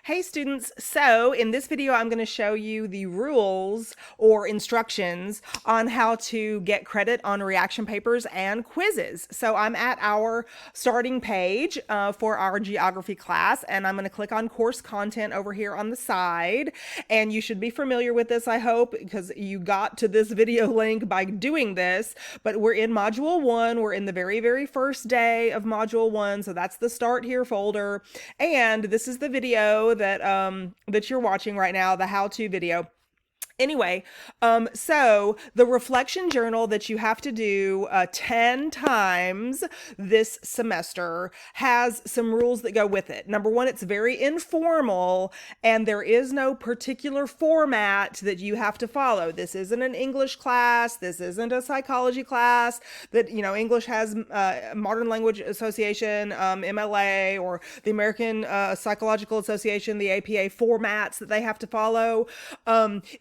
Hey students, so in this video I'm going to show you the rules or instructions on how to get credit on reaction papers and quizzes. So I'm at our starting page for our geography class, and I'm going to click on course content over here on the side. And you should be familiar with this, I hope, because you got to this video link by doing this. But we're in module 1. We're in the very first day of module 1, so that's the start here folder. And this is the video that you're watching right now, the how-to video. Anyway, so the reflection journal that you have to do 10 times this semester has some rules that go with it. Number one, it's very informal, and there is no particular format that you have to follow. This isn't an English class. This isn't a psychology class that, English has Modern Language Association, MLA, or the American Psychological Association, the APA formats that they have to follow.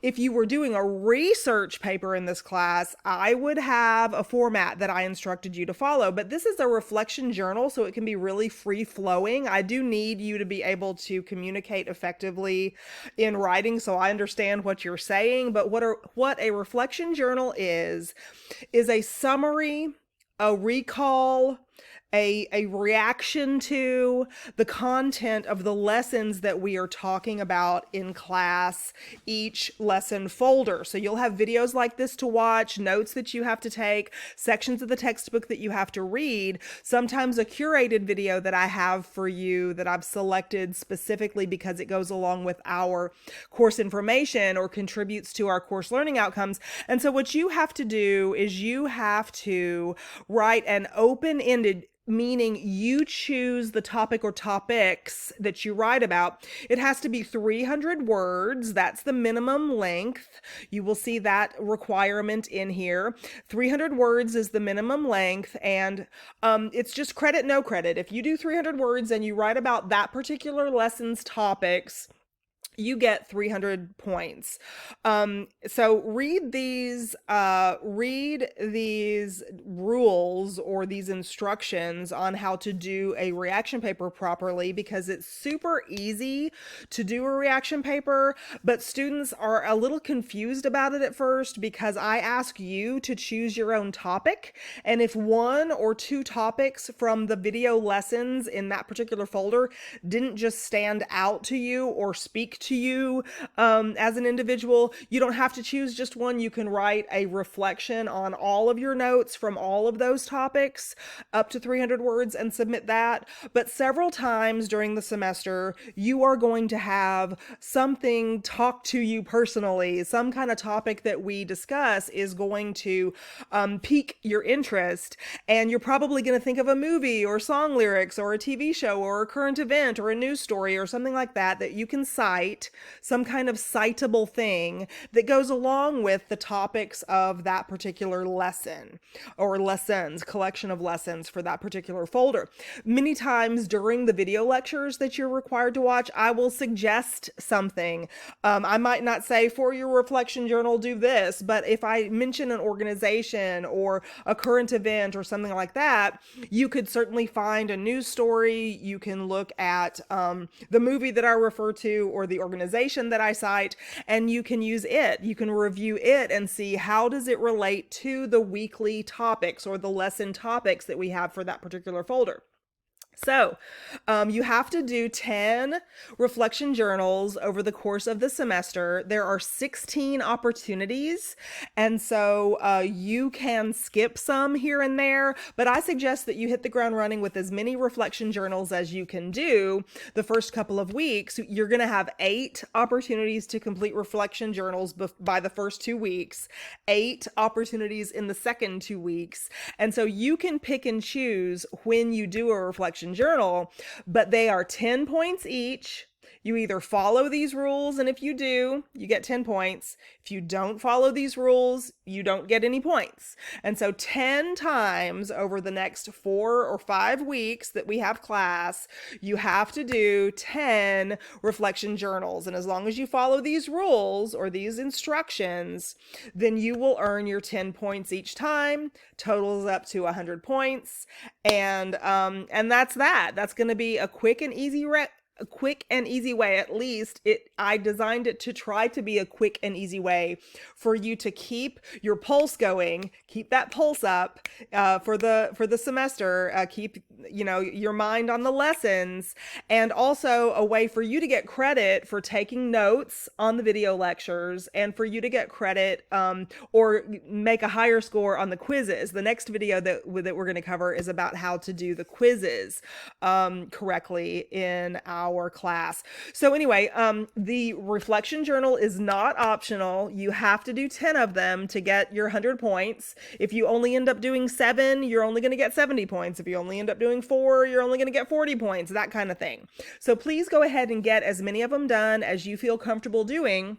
If you were doing a research paper in this class, I would have a format that I instructed you to follow, but this is a reflection journal, so it can be really free flowing. I do need you to be able to communicate effectively in writing, so I understand what you're saying. But what a reflection journal is a summary, a recall, a reaction to the content of the lessons that we are talking about in class, each lesson folder. So you'll have videos like this to watch, notes that you have to take, sections of the textbook that you have to read, sometimes a curated video that I have for you that I've selected specifically because it goes along with our course information or contributes to our course learning outcomes. And so what you have to do is you have to write an open-ended, meaning you choose the topic or topics that you write about. It has to be 300 words. That's the minimum length. You will see that requirement in here. 300 words is the minimum length, and it's just credit, no credit. If you do 300 words and you write about that particular lesson's topics, you get 300 points. So read these rules or these instructions on how to do a reaction paper properly, because it's super easy to do a reaction paper, but students are a little confused about it at first because I ask you to choose your own topic. And if one or two topics from the video lessons in that particular folder didn't just stand out to you or speak to you as an individual, you don't have to choose just one. You can write a reflection on all of your notes from all of those topics up to 300 words and submit that. But several times during the semester, you are going to have something talk to you personally. Some kind of topic that we discuss is going to pique your interest, and you're probably going to think of a movie or song lyrics or a TV show or a current event or a news story or something like that you can cite, some kind of citable thing that goes along with the topics of that particular lesson or lessons, collection of lessons for that particular folder. Many times during the video lectures that you're required to watch, I will suggest something. I might not say for your reflection journal, do this, but if I mention an organization or a current event or something like that, you could certainly find a news story. You can look at the movie that I refer to or the organization that I cite, and you can use it. You can review it and see how does it relate to the weekly topics or the lesson topics that we have for that particular folder. So you have to do 10 reflection journals over the course of the semester. There are 16 opportunities, and so you can skip some here and there, but I suggest that you hit the ground running with as many reflection journals as you can do the first couple of weeks. You're going to have 8 opportunities to complete reflection journals by the first 2 weeks, 8 opportunities in the second 2 weeks, and so you can pick and choose when you do a reflection journal, but they are 10 points each. You either follow these rules, and if you do, you get 10 points. If you don't follow these rules, you don't get any points. And so 10 times over the next 4 or 5 weeks that we have class, you have to do 10 reflection journals. And as long as you follow these rules or these instructions, then you will earn your 10 points each time, totals up to 100 points. And that's that. That's going to be a quick and easy a quick and easy way. At least I designed it to try to be a quick and easy way for you to keep your pulse going, keep that pulse up for the semester, keep your mind on the lessons, and also a way for you to get credit for taking notes on the video lectures, and for you to get credit or make a higher score on the quizzes. The next video that we're going to cover is about how to do the quizzes correctly in our class. So anyway, the reflection journal is not optional. You have to do 10 of them to get your 100 points. If you only end up doing 7, you're only going to get 70 points. If you only end up doing 4, you're only going to get 40 points, that kind of thing. So please go ahead and get as many of them done as you feel comfortable doing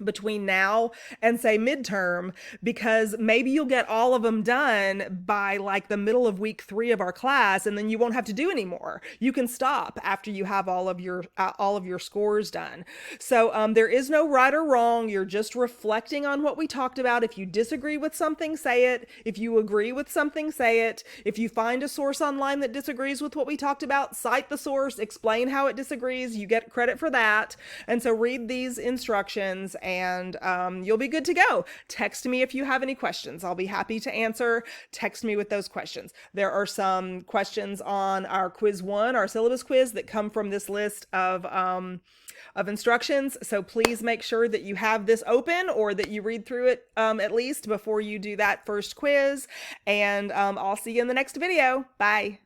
between now and say midterm, because maybe you'll get all of them done by like the middle of week 3 of our class, and then you won't have to do any more. You can stop after you have all of your scores done. So there is no right or wrong. You're just reflecting on what we talked about. If you disagree with something, say it. If you agree with something, say it. If you find a source online that disagrees with what we talked about, cite the source, explain how it disagrees. You get credit for that. And so read these instructions, and you'll be good to go. Text me if you have any questions. I'll be happy to answer. Text me with those questions. There are some questions on our quiz 1, our syllabus quiz, that come from this list of instructions. So please make sure that you have this open, or that you read through it at least before you do that first quiz. And I'll see you in the next video. Bye.